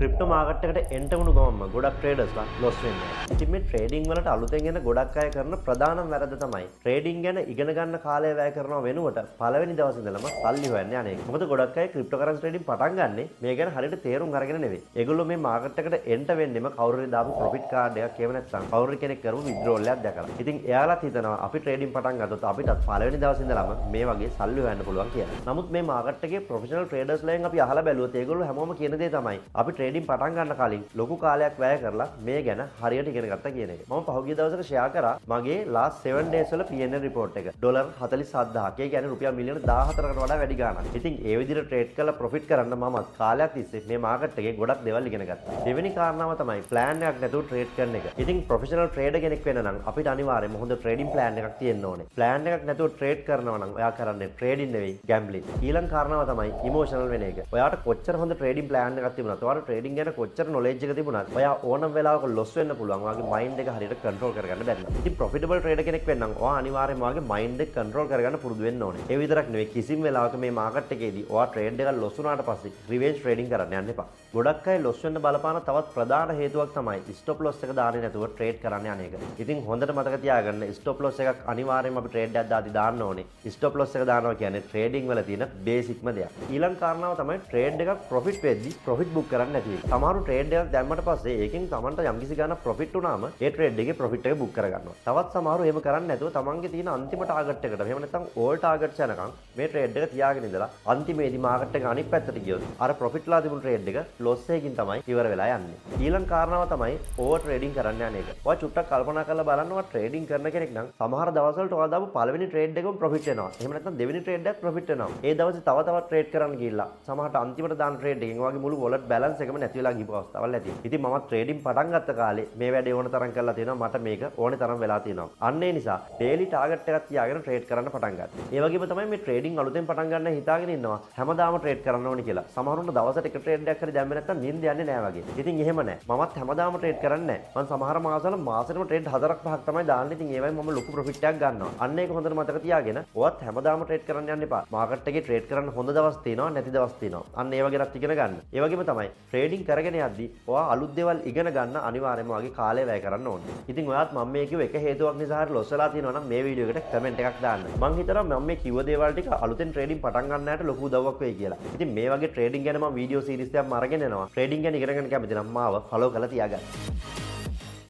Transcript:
Crypto market එකට enter වුණු ගමන්ම ගොඩක් ට්‍රේඩර්ස්ලා ලොස් වෙනවා. ඉතින් මේ ට්‍රේඩින් වලට අලුතෙන් එන ගොඩක් අය කරන ප්‍රධානම වැරද්ද තමයි ට්‍රේඩින් ගැන ඉගෙන ගන්න කාලය වැය කරනව වෙනුවට පළවෙනි දවසේ ඉඳලම සල්ලි හොයන්න යන්නේ. මොකද ගොඩක් අය ක්‍රිප්ටෝ කරන්සි ට්‍රේඩින් පටන් ගන්නෙ මේ ගැන හරියට තේරුම් අරගෙන නෙවෙයි. ඒගොල්ලෝ මේ මාකට් එකට එන්ටර් වෙන්නෙම කවුරු හරි දාපු ප්‍රොෆිට් කාඩ් එකක් එහෙම නැත්නම් කවුරු කෙනෙක් කරපු විත්ඩ්‍රෝල් එකක් දැකලා. ඉතින් එයාලත් හිතනවා අපි ට්‍රේඩින් පටන් ගත්තොත් අපිටත් පළවෙනි දවසේ ඉඳලම මේ වගේ සල්ලි හොයන්න පුළුවන් කියලා. නමුත් මේ මාකට් එකේ ප්‍රොෆෙෂනල් ට්‍රේඩර්ස්ලාගෙන් අපි අහලා බැලුවොත් ඒගොල්ලෝ හැමෝම කියන දේ තමයි අපි ට්‍රේඩින් පටන් ගන්න කලින් ලොකු කාලයක් වැය කරලා මේ ගැන හරියට ඉගෙන ගත්තා කියන එක. මම පහුගිය දවසක ෂෙයා කරා මගේ last 7 days වල P&L report එක. ඩොලර් 47000ක්. ඒ කියන්නේ රුපියල් මිලියන 14කට වඩා වැඩි ගාණක්. ඉතින් ඒ විදිහට ට්‍රේඩ් කරලා ප්‍රොෆිට් කරන්න මම කාලයක් තිස්සේ මේ මාකට් එකේ ගොඩක් දේවල් ඉගෙන ගත්තා. දෙවෙනි කාරණාව තමයි ප්ලෑන් එකක් නැතුව ට්‍රේඩ් කරන එක. ඉතින් ප්‍රොෆෙෂනල් ට්‍රේඩර් කෙනෙක් වෙන්න නම් අපිට අනිවාර්යයෙන්ම හොඳ ට්‍රේඩින් ප්ලෑන් එකක් තියෙන්න ඕනේ. ප්ලෑන් එකක් නැතුව ට්‍රේඩ් කරනවා නම් ඔයා කරන්නේ ට්‍රේඩින් නෙවෙයි ගැම්බ්ලින්. ඊළඟ කාරණාව තමයි ඉමෝෂනල් වෙන එක. ඔයාට කොච්චර හොඳ ට්‍රේඩින් ප්ලෑන් එකක් තිබුණත් ඔයාට ට්‍රේඩින් ගැන කොච්චර නොලෙජ් එක තිබුණත් ඔයා ඕනම වෙලාවක ලොස් වෙන්න පුළුවන්. ඔයාගේ මයින්ඩ් එක හරියට කන්ට්‍රෝල් කරගන්න බැරි නම්. ඉතින් ප්‍රොෆිටබල් ට්‍රේඩර් කෙනෙක් වෙන්න නම් ඔයා අනිවාර්යයෙන්ම ඔයාගේ මයින්ඩ් එක කන්ට්‍රෝල් කරගන්න පුරුදු වෙන්න ඕනේ. ඒ විතරක් නෙවෙයි කිසිම වෙලාවක මේ මාකට් එකේදී ඔයා ට්‍රේඩ් එකක් ලොස් වුණාට පස්සේ රිවෙන්ජ් ට්‍රේඩින් කරන්න යන්න එපා. ගොඩක් අය ලොස් වෙන්න බලපාන තවත් ප්‍රධාන හේතුවක් තමයි ස්ටොප් ලොස් එක දාන්නේ නැතුව ට්‍රේඩ් කරන්න යන එක. ඉතින් හොඳට මතක තියාගන්න ස්ටොප් ලොස් එකක් අනිවාර්යයෙන්ම අපි ට්‍රේඩ් එකක් දාදී දාන්න ඕනේ. ස්ටොප් ලොස් එක දානවා කියන්නේ ට්‍රේඩින් වල තියෙන බේසික්ම දෙයක්. ඊළඟ කාරණාව තමයි ට්‍රේඩ් එකක් ප්‍රොෆිට් වෙද්දී ප්‍රොෆිට් බුක් කරන්න නැති එක. සමහරු ට්‍රේඩ් එකක් දැම්මට පස්සේ ඒකෙන් තමන්ට යම්කිසි ගාණක් ප්‍රොෆිට් වුණාම ඒ ට්‍රේඩ් එකේ ප්‍රොෆිට් එක බුක් කරගන්නවා. තවත් සමහරු එහෙම කරන්නේ නැතුව තමන්ගේ තියෙන අන්තිම ටාගට් එකට එහෙම නැත්නම් ඕල් ටාගට්ස් යනකම් මේ ට්‍රේඩ් එක තියාගෙන ඉඳලා අන්තිමේදී මාකට් එක අනිත් පැත්තට ගියොත් අර ප්‍රොෆිට්ලා තිබුණු ට්‍රේඩ් එක ලොස් එකකින් තමයි ඉවර වෙලා යන්නේ. ඊළඟ කාරණාව තමයි ඕවර් ට්‍රේඩින් කරන්න යන එක. ඔයා චුට්ටක් කල්පනා කරලා බලන්න ඔයා ට්‍රේඩින් කරන කෙනෙක් නම් සමහර දවස්වලට ඔයා දාපු පළවෙනි ට්‍රේඩ් එකම ප්‍රොෆිට් වෙනවා. එහෙම නැත්නම් දෙවෙනි ට්‍රේඩ් එකක් ප්‍රොෆිට් වෙනවා. ඒ දවසේ තව තවත් ට්‍රේඩ් කරන්න ගිහිල්ලා සමහරට අන්තිමට දාන ට්‍රේඩ් එකෙන් ඔයාගේ මුළු වොලට් බැලන්ස් එකම නැති වෙලා ගිහපු අවස්ථාවල් ඇති. ඉතින් මම ට්‍රේඩින් පටන් ගත්ත කාලේ මේ වැඩේ ඕන තරම් කරලා තියෙනවා. මට මේක ඕනේ තරම් වෙලා තියෙනවා. අන්න ඒ නිසා ඩේලි ටාගට් එකක් තියාගෙන ට්‍රේඩ් කරන්න පටන් ගත්තා. ඒ වගේම තමයි මේ ට්‍රේඩින් අලුතෙන් පටන් ගන්න හිතාගෙන ඉන්නවා. හැමදාම ට්‍රේඩ් කරන්න ඕනේ කියලා. සමහරුන්ට දවසට එක ට්‍රේඩ් එකක් හරි දැම්මේ නැත්නම් නිින්ද යන්නේ නැහැ වගේ. ඉතින් එහෙම නැහැ. මමත් හැමදාම ට්‍රේඩ් කරන්නේ නැහැ. මම සමහර මාසවල මාසෙටම ට්‍රේඩ් 4ක් 5ක් තමයි දාන්නේ. ඉතින් ඒවයි මම ලොකු ප්‍රොෆිට් එකක් ගන්නවා. අන්න ඒක හොඳට මතක තියාගෙන ඔයත් හැමදාම ට්‍රේඩ් කරන්න යන්න එපා. මාකට් එකේ ට්‍රේඩ් කරන්න හොඳ දවස් තියෙනවා, නැති දවස් තියෙනවා. අන්න ඒ වගේවත් ඉගෙන ගන්න. ඒ වගේම තමයි ට්‍රේඩින් කරගෙන යද්දී ඔයා අලුත් දේවල් ඉගෙන ගන්න අනිවාර්යයෙන්ම ඔයාගේ කාලය වැය කරන්න ඕනේ. ඉතින් ඔයාත් මම මේ කිව්ව එක හේතුවක් නිසා හරි ලොස් වෙලා තියෙනවා නම් මේ වීඩියෝ එකට කමෙන්ට් එකක් දාන්න. මම හිතනවා මම මේ කිව්ව දේවල් ටික අලුතෙන් ට්‍රේඩින් පටන් ගන්නට ලොකු උදව්වක් වෙයි කියලා. ඉතින් මේ වගේ ට්‍රේඩින් ගැන මම වීඩියෝ සීරීස් එකක් අරගෙන එනවා. ට්‍රේඩින් ගැන ඉගෙන ගන්න කැමති නම් මාව ෆලෝ කරලා තියාගන්න.